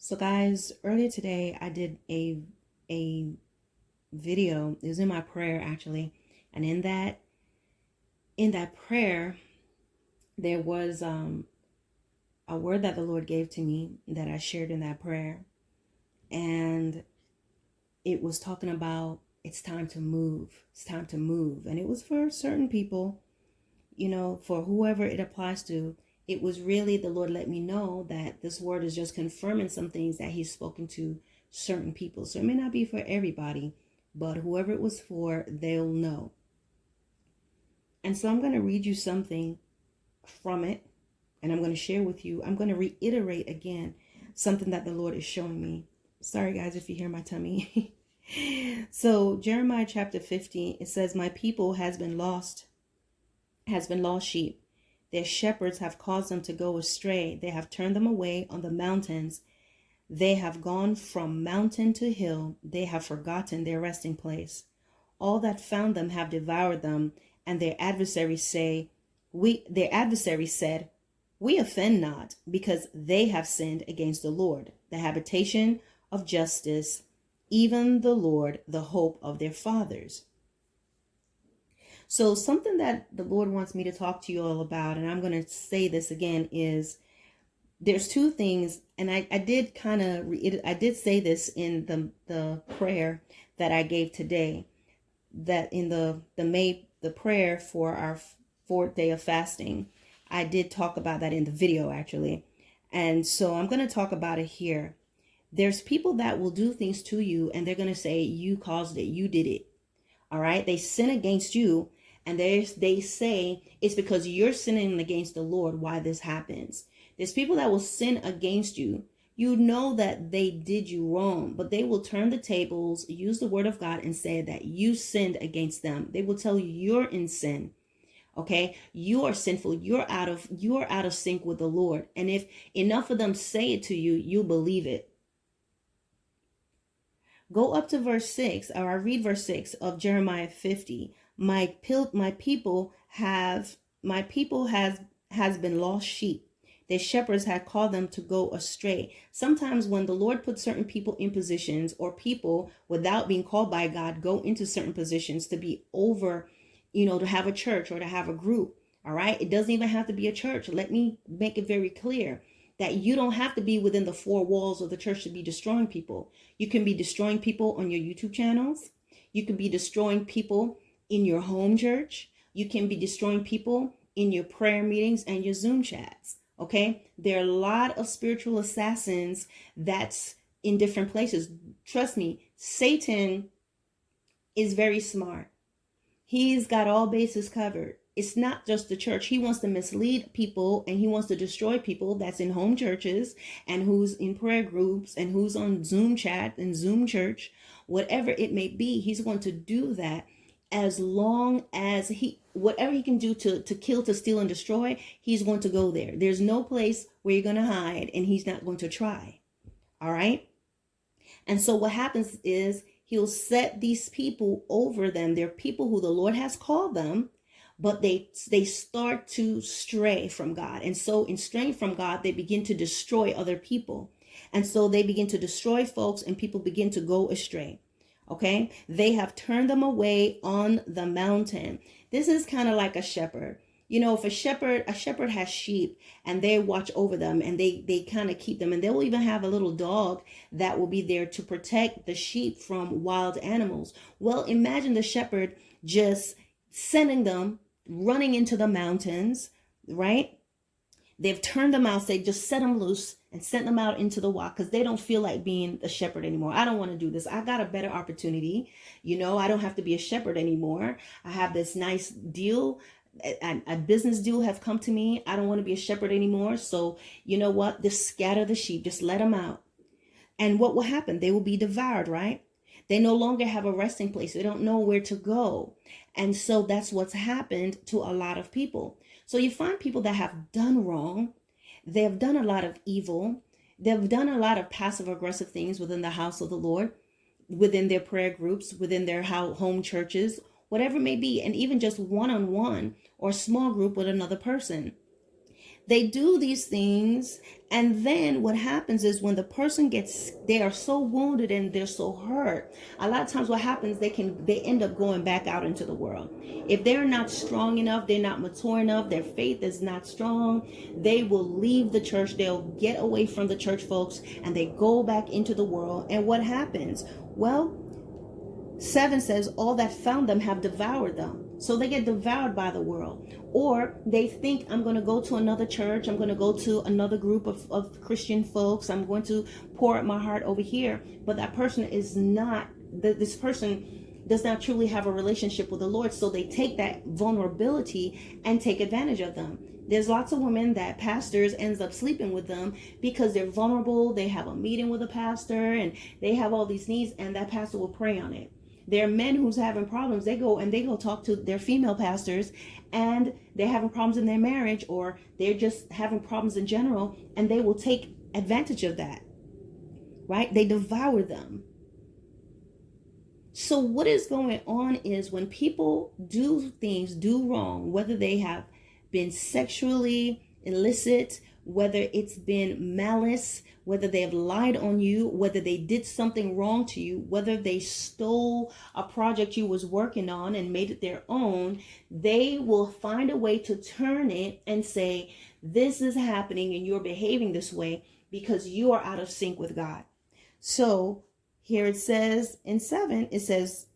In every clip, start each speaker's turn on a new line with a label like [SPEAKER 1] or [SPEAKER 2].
[SPEAKER 1] So guys, earlier today I did a video. It was in my prayer actually. And in that prayer there was a word that the Lord gave to me that I shared in that prayer. And it was talking about it's time to move. It's time to move. And it was for certain people, for whoever it applies to. It was really the Lord let me know that this word is just confirming some things that He's spoken to certain people. So it may not be for everybody, but whoever it was for, they'll know. And so I'm going to read you something from it, and I'm going to share with you. I'm going to reiterate again something that the Lord is showing me. Sorry guys if you hear my tummy. So Jeremiah chapter 50, it says, "My people has been lost sheep. Their shepherds have caused them to go astray. They have turned them away on the mountains. They have gone from mountain to hill. They have forgotten their resting place. All that found them have devoured them, and their adversaries said, we offend not, because they have sinned against the Lord, the habitation of justice, even the Lord, the hope of their fathers." So something that the Lord wants me to talk to you all about, and I'm going to say this again, is there's two things. And I did I did say this in the prayer that I gave today, that in the prayer for our fourth day of fasting, I did talk about that in the video actually. And so I'm going to talk about it here. There's people that will do things to you and they're going to say, you caused it, you did it. All right. They sin against you, and they say it's because you're sinning against the Lord why this happens. There's people that will sin against you. You know that they did you wrong, but they will turn the tables, use the word of God, and say that you sinned against them. They will tell you you're in sin. Okay, you are sinful. You're out of sync with the Lord. And if enough of them say it to you, you believe it. Go up to verse 6, or I read verse 6 of Jeremiah 50. My people has been lost sheep. Their shepherds had called them to go astray. Sometimes when the Lord puts certain people in positions, or people without being called by God go into certain positions to be over, to have a church or to have a group. All right. It doesn't even have to be a church. Let me make it very clear that you don't have to be within the four walls of the church to be destroying people. You can be destroying people on your YouTube channels. You can be destroying people in your home church. You can be destroying people in your prayer meetings and your Zoom chats. Okay. There are a lot of spiritual assassins that's in different places. Trust me, Satan is very smart. He's got all bases covered. It's not just the church. He wants to mislead people, and he wants to destroy people that's in home churches and who's in prayer groups and who's on Zoom chat and Zoom church, whatever it may be. He's going to do that as long as whatever he can do to kill, to steal, and destroy, he's going to go there. There's no place where you're going to hide, and he's not going to try. All right. And so what happens is he'll set these people over them. They're people who the Lord has called them, but they start to stray from God. And so in straying from God, they begin to destroy other people. And so they begin to destroy folks, and people begin to go astray. Okay. They have turned them away on the mountain. This is kind of like a shepherd. If a shepherd has sheep and they watch over them, and they kind of keep them, and they will even have a little dog that will be there to protect the sheep from wild animals. Well, imagine the shepherd just sending them running into the mountains, right? They've turned them out. They just set them loose and sent them out into the wild because they don't feel like being a shepherd anymore. I don't want to do this. I got a better opportunity. I don't have to be a shepherd anymore. I have this nice deal. A business deal have come to me. I don't want to be a shepherd anymore. So you know what? Just scatter the sheep. Just let them out. And what will happen? They will be devoured, right? They no longer have a resting place. They don't know where to go. And so that's what's happened to a lot of people. So you find people that have done wrong. They have done a lot of evil. They've done a lot of passive aggressive things within the house of the Lord, within their prayer groups, within their home churches, whatever it may be, and even just one-on-one or small group with another person. They do these things, and then what happens is when the person they are so wounded and they're so hurt, a lot of times what happens, they end up going back out into the world. If they're not strong enough, they're not mature enough, their faith is not strong, they will leave the church. They'll get away from the church folks and they go back into the world. And what happens? Well, 7 says, all that found them have devoured them. So they get devoured by the world. Or they think, I'm going to go to another church. I'm going to go to another group of Christian folks. I'm going to pour out my heart over here. But that person is not, this person does not truly have a relationship with the Lord. So they take that vulnerability and take advantage of them. There's lots of women that pastors ends up sleeping with them because they're vulnerable. They have a meeting with a pastor and they have all these needs, and that pastor will prey on it. There are men who's having problems. They go talk to their female pastors, and they're having problems in their marriage, or they're just having problems in general, and they will take advantage of that, right? They devour them. So what is going on is when people do wrong, whether they have been sexually illicit, whether it's been malice, whether they have lied on you, whether they did something wrong to you, whether they stole a project you was working on and made it their own, they will find a way to turn it and say, this is happening and you're behaving this way because you are out of sync with God. So here it says in 7, it says,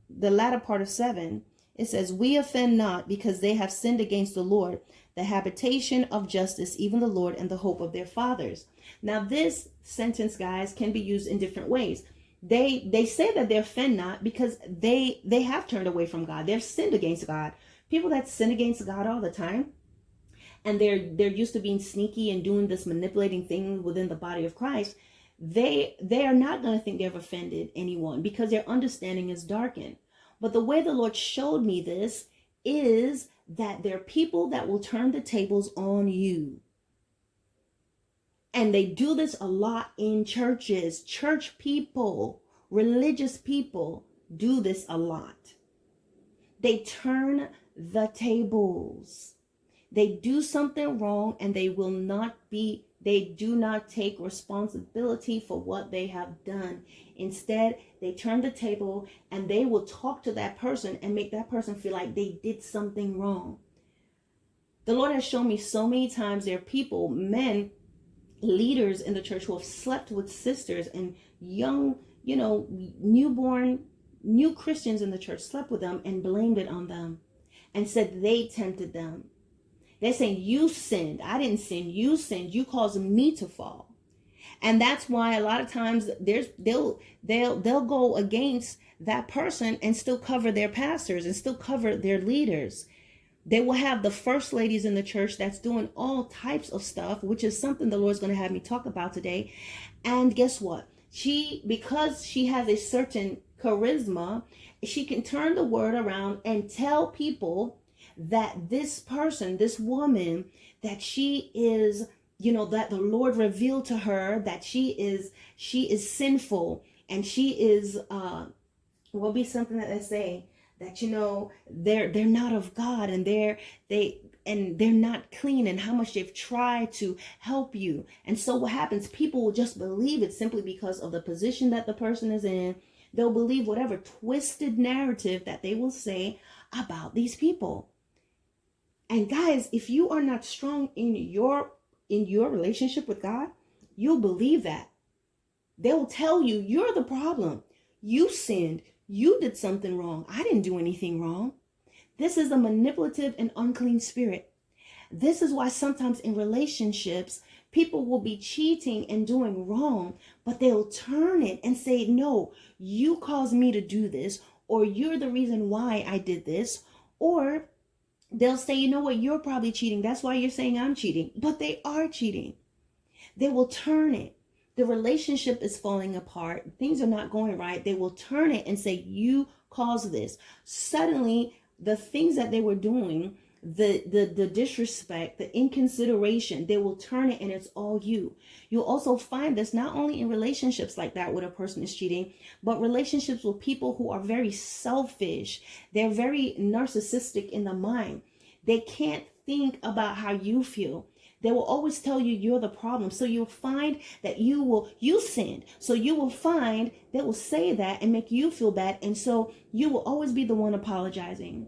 [SPEAKER 1] the latter part of 7, it says, we offend not because they have sinned against the Lord, the habitation of justice, even the Lord, and the hope of their fathers. Now this sentence, guys, can be used in different ways. They say that they offend not because they have turned away from God. They've sinned against God. People that sin against God all the time, and they're used to being sneaky and doing this manipulating thing within the body of Christ, they are not going to think they've offended anyone because their understanding is darkened. But the way the Lord showed me this is that there are people that will turn the tables on you. And they do this a lot in churches. Church people, religious people do this a lot. They turn the tables. They do something wrong and they do not take responsibility for what they have done. Instead, they turn the table and they will talk to that person and make that person feel like they did something wrong. The Lord has shown me so many times there are people, men, leaders in the church who have slept with sisters, and young, new Christians in the church slept with them and blamed it on them and said they tempted them. They're saying, you sinned. I didn't sin. You sinned. You caused me to fall. And that's why a lot of times they'll go against that person and still cover their pastors and still cover their leaders. They will have the first ladies in the church that's doing all types of stuff, which is something the Lord's going to have me talk about today. And guess what? Because she has a certain charisma, she can turn the word around and tell people that this person, this woman, that she is, that the Lord revealed to her that she is sinful, and she is, will be something that they say that, they're not of God, and they're not clean, and how much they've tried to help you. And so what happens, people will just believe it simply because of the position that the person is in. They'll believe whatever twisted narrative that they will say about these people. And guys, if you are not strong in your relationship with God, you'll believe that. They'll tell you, you're the problem. You sinned. You did something wrong. I didn't do anything wrong. This is a manipulative and unclean spirit. This is why sometimes in relationships, people will be cheating and doing wrong, but they'll turn it and say, no, you caused me to do this, or you're the reason why I did this, or they'll say, you know what, you're probably cheating. That's why you're saying I'm cheating. But they are cheating. They will turn it. The relationship is falling apart. Things are not going right. They will turn it and say, you caused this. Suddenly, the things that they were doing, the disrespect, the inconsideration, they will turn it and it's all you. You'll also find this not only in relationships like that when a person is cheating, but relationships with people who are very selfish. They're very narcissistic in the mind. They can't think about how you feel. They will always tell you you're the problem. So you'll find that you sinned. So you will find they will say that and make you feel bad. And so you will always be the one apologizing.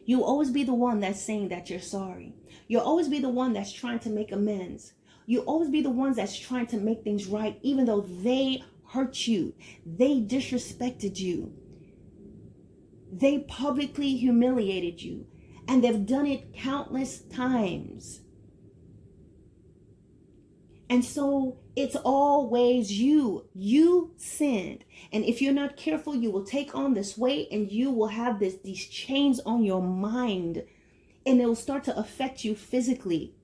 [SPEAKER 1] You'll always be the one that's saying that you're sorry. You'll always be the one that's trying to make amends. You'll always be the ones that's trying to make things right, even though they hurt you. They disrespected you. They publicly humiliated you. And they've done it countless times. And so it's always you. You sinned. And if you're not careful, you will take on this weight and you will have these chains on your mind. And it will start to affect you physically.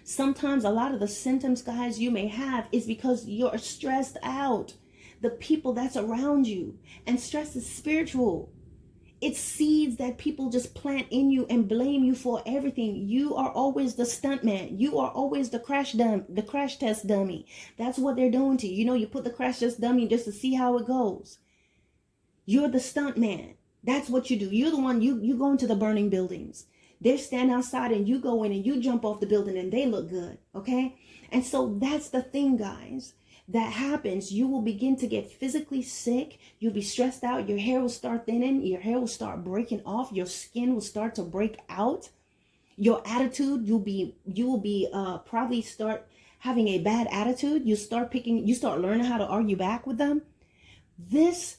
[SPEAKER 1] Sometimes a lot of the symptoms, guys, you may have is because you're stressed out. The people that's around you. And stress is spiritual. It's seeds that people just plant in you and blame you for everything. You are always the stunt man. You are always the crash test dummy. That's what they're doing to you. You know, you put the crash test dummy just to see how it goes. You're the stunt man. That's what you do. You're the one, you go into the burning buildings. They stand outside and you go in and you jump off the building and they look good. Okay? And so that's the thing, guys. That happens, you will begin to get physically sick. You'll be stressed out. Your hair will start thinning. Your hair will start breaking off. Your skin will start to break out. Your attitude, you will be probably start having a bad attitude. You start learning how to argue back with them. This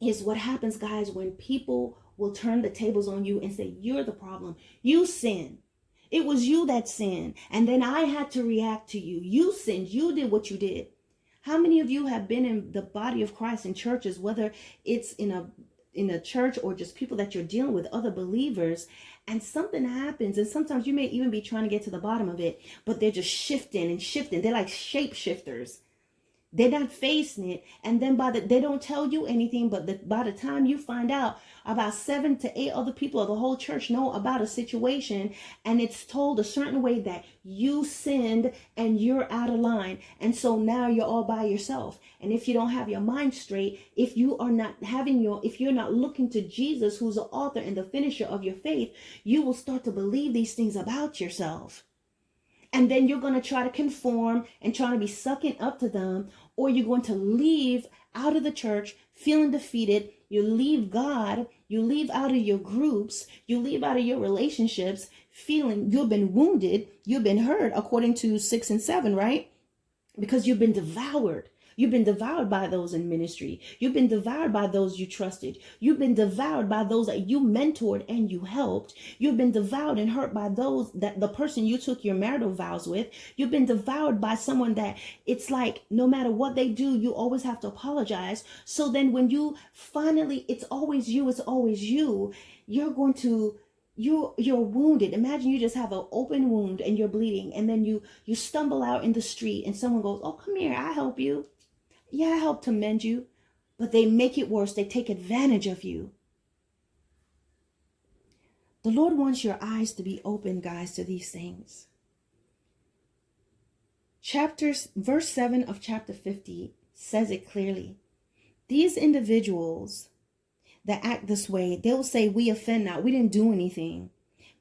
[SPEAKER 1] is what happens, guys, when people will turn the tables on you and say, you're the problem. You sin. It was you that sinned. And then I had to react to you. You sinned. You did what you did. How many of you have been in the body of Christ in churches, whether it's in a church or just people that you're dealing with, other believers, and something happens, and sometimes you may even be trying to get to the bottom of it, but they're just shifting and shifting. They're like shapeshifters. They're not facing it. And then they don't tell you anything, but by the time you find out, about 7 to 8 other people of the whole church know about a situation, and it's told a certain way that you sinned and you're out of line. And so now you're all by yourself. And if you don't have your mind straight, if you're not looking to Jesus, who's the author and the finisher of your faith, you will start to believe these things about yourself. And then you're going to try to conform and try to be sucking up to them, or you're going to leave out of the church feeling defeated. You leave God, you leave out of your groups, you leave out of your relationships feeling you've been wounded, you've been hurt, according to 6 and 7, right? Because you've been devoured. You've been devoured by those in ministry. You've been devoured by those you trusted. You've been devoured by those that you mentored and you helped. You've been devoured and hurt by those that the person you took your marital vows with. You've been devoured by someone that it's like no matter what they do, you always have to apologize. So then when you finally, it's always you, you're wounded. Imagine you just have an open wound and you're bleeding, and then you stumble out in the street and someone goes, oh, come here, I'll help you. Yeah, I help to mend you. But they make it worse. They take advantage of you. The Lord wants your eyes to be open, guys, to these things. Verse 7 of chapter 50 says it clearly. These individuals that act this way, they will say, we offend not. We didn't do anything,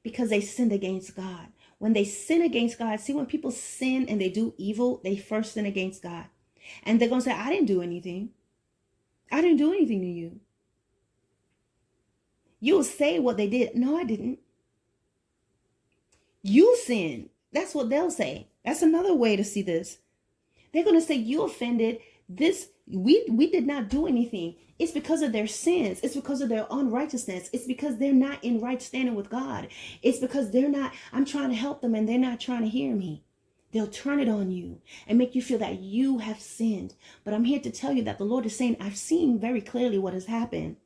[SPEAKER 1] because they sinned against God. When they sin against God, see, when people sin and they do evil, they first sin against God. And they're going to say, I didn't do anything. I didn't do anything to you. You'll say what they did. No, I didn't. You sinned. That's what they'll say. That's another way to see this. They're going to say, you offended. We did not do anything. It's because of their sins. It's because of their unrighteousness. It's because they're not in right standing with God. It's because I'm trying to help them and they're not trying to hear me. They'll turn it on you and make you feel that you have sinned. But I'm here to tell you that the Lord is saying, I've seen very clearly what has happened.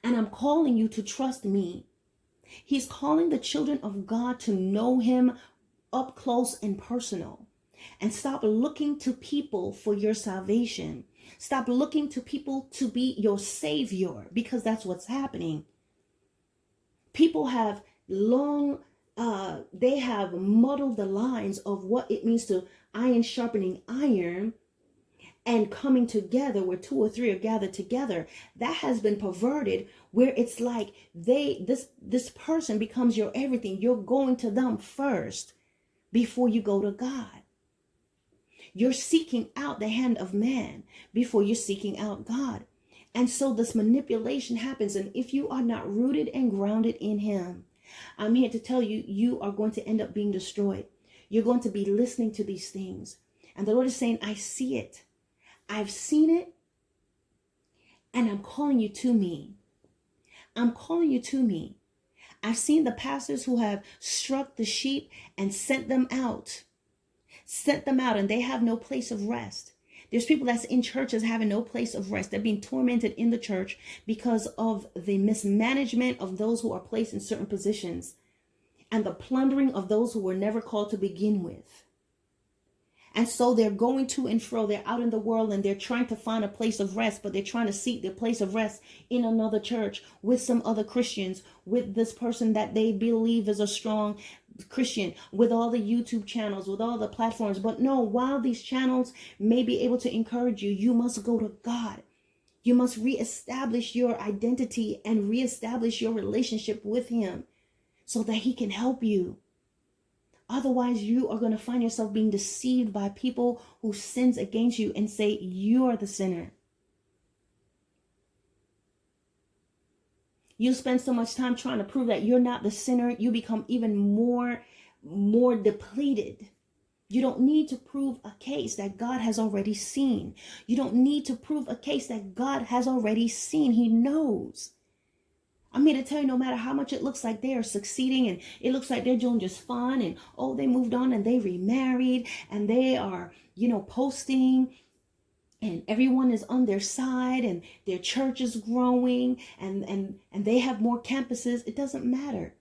[SPEAKER 1] And I'm calling you to trust me. He's calling the children of God to know him up close and personal. And stop looking to people for your salvation. Stop looking to people to be your savior, because that's what's happening. People have they have muddled the lines of what it means to iron sharpening iron and coming together where 2 or 3 are gathered together. That has been perverted, where it's like this person becomes your everything. You're going to them first. before you go to God. You're seeking out the hand of man before you're seeking out God. And so this manipulation happens. And if you are not rooted and grounded in him, I'm here to tell you, you are going to end up being destroyed. You're going to be listening to these things. And the Lord is saying, I see it. I've seen it. And I'm calling you to me. I'm calling you to me. I've seen the pastors who have struck the sheep and sent them out, and they have no place of rest. There's people that's in churches having no place of rest. They're being tormented in the church because of the mismanagement of those who are placed in certain positions and the plundering of those who were never called to begin with. And so they're going to and fro. They're out in the world and they're trying to find a place of rest, but they're trying to seek their place of rest in another church with some other Christians, with this person that they believe is a strong Christian, with all the YouTube channels, with all the platforms. But no, while these channels may be able to encourage you, you must go to God. You must reestablish your identity and reestablish your relationship with him so that he can help you. Otherwise, you are going to find yourself being deceived by people who sins against you and say you're the sinner. You spend so much time trying to prove that you're not the sinner, you become even more depleted. You don't need to prove a case that God has already seen. You don't need to prove a case that God has already seen. He knows. I'm here to tell you, no matter how much it looks like they are succeeding and it looks like they're doing just fine and, oh, they moved on and they remarried and they are, posting and everyone is on their side and their church is growing and they have more campuses. It doesn't matter.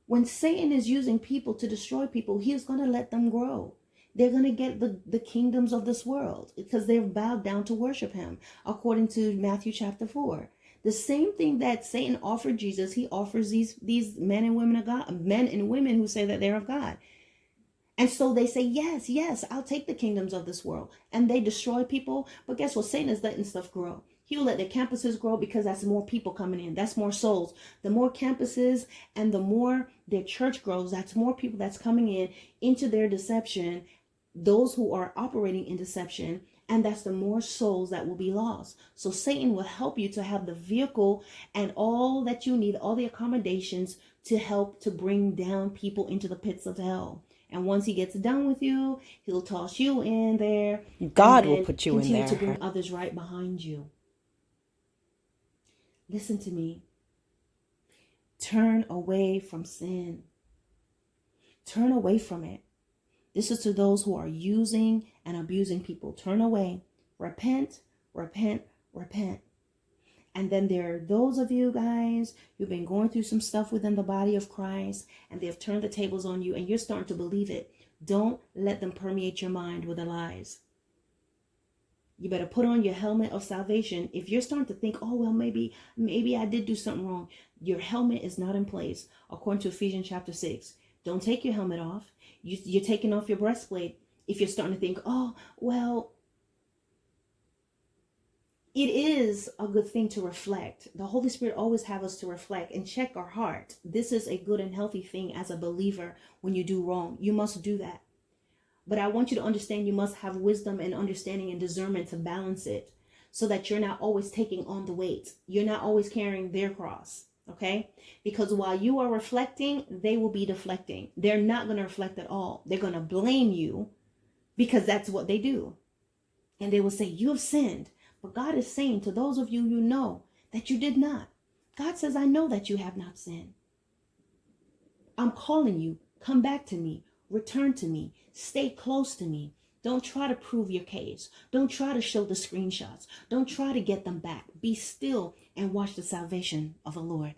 [SPEAKER 1] When Satan is using people to destroy people, he is going to let them grow. They're going to get the kingdoms of this world because they've bowed down to worship him, according to Matthew chapter 4. The same thing that Satan offered Jesus, he offers these men and women of God, men and women who say that they're of God. And so they say, yes, I'll take the kingdoms of this world. And they destroy people. But guess what? Satan is letting stuff grow. He'll let their campuses grow because that's more people coming in. That's more souls. The more campuses and the more their church grows, that's more people that's coming in into their deception, those who are operating in deception. And that's the more souls that will be lost. So Satan will help you to have the vehicle and all that you need, all the accommodations to help to bring down people into the pits of hell. And once he gets done with you, he'll toss you in there.
[SPEAKER 2] God will put you in there.
[SPEAKER 1] Continue to bring others right behind you. Listen to me. Turn away from sin. Turn away from it. This is to those who are using and abusing people. Turn away. Repent, repent, repent. And then there are those of you guys who've been going through some stuff within the body of Christ and they've turned the tables on you and you're starting to believe it. Don't let them permeate your mind with the lies. You better put on your helmet of salvation. If you're starting to think, oh, well, maybe I did do something wrong. Your helmet is not in place, according to Ephesians chapter 6. Don't take your helmet off. You're taking off your breastplate. If you're starting to think, oh, well, it is a good thing to reflect. The Holy Spirit always have us to reflect and check our heart. This is a good and healthy thing as a believer. When you do wrong, you must do that. But I want you to understand you must have wisdom and understanding and discernment to balance it so that you're not always taking on the weight. You're not always carrying their cross. Okay? Because while you are reflecting, they will be deflecting. They're not going to reflect at all. They're going to blame you because that's what they do. And they will say, you have sinned. But God is saying to those of you who know that you did not. God says, I know that you have not sinned. I'm calling you. Come back to me. Return to me. Stay close to me. Don't try to prove your case. Don't try to show the screenshots. Don't try to get them back. Be still and watch the salvation of the Lord.